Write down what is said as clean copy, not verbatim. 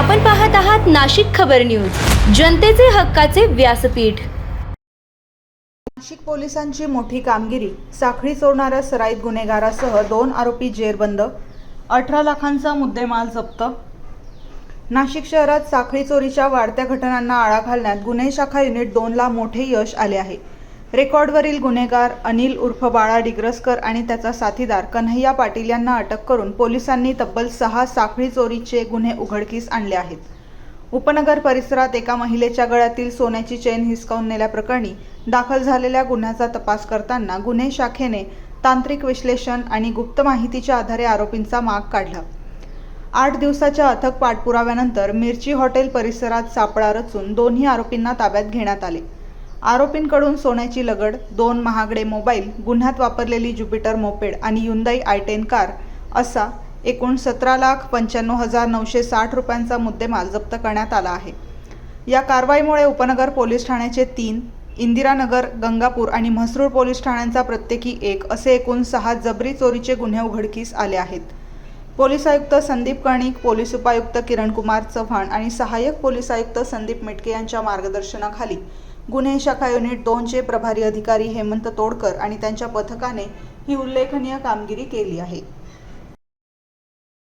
आपण पाहत आहात नाशिक खबर न्यूज, जनतेचे हक्काचे व्यासपीठ। नाशिक पोलिसांची मोठी कामगिरी। साखळी चोरणाऱ्या सराईत गुन्हेगारासह 2 आरोपी जेरबंद, 18 लाखांचा मुद्देमाल जप्त। नाशिक शहरात साखळी चोरीच्या वाढत्या घटनांना आळा घालण्यात गुन्हे शाखा युनिट 2 ला मोठे यश आले आहे। रेकॉर्डवरील गुन्हेगार अनिल उर्फ बाळा डिग्रसकर आणि त्याचा साथीदार कन्हैया पाटील यांना अटक करून पोलिसांनी तब्बल 6 साखळी चोरीचे गुन्हे उघडकीस आणले आहेत। उपनगर परिसरात एका महिलेच्या गळ्यातील सोन्याची चेन हिसकावून नेल्याप्रकरणी दाखल झालेल्या गुन्ह्याचा तपास करताना गुन्हे शाखेने तांत्रिक विश्लेषण आणि गुप्त माहितीच्या आधारे आरोपींचा माग काढला। 8 दिवसाच्या अथक पाठपुराव्यानंतर मिरची हॉटेल परिसरात सापळा रचून दोन्ही आरोपींना ताब्यात घेण्यात आले। आरोपींकडून सोन्याची लगड, 2 महागडे मोबाईल, गुन्ह्यात वापरलेली ज्युपिटर मोपेड आणि Hyundai i10 कार असा एकूण 17,95,960 रुपयांचा मुद्देमाल जप्त करण्यात आला आहे। या कारवाईमुळे उपनगर पोलीस ठाण्याचे 3, इंदिरानगर, गंगापूर आणि म्हसरूळ पोलीस ठाण्यांचा प्रत्येकी 1 असे एकूण 6 जबरी चोरीचे गुन्हे उघडकीस आले आहेत। पोलीस आयुक्त संदीप कर्णिक, पोलीस उपायुक्त किरणकुमार चव्हाण आणि सहाय्यक पोलीस आयुक्त संदीप मिटके यांच्या मार्गदर्शनाखाली गुन्हे शाखा युनिट 2 चे प्रभारी अधिकारी हेमंत तोडकर आणि त्यांच्या पथकाने ही उल्लेखनीय कामगिरी केली आहे।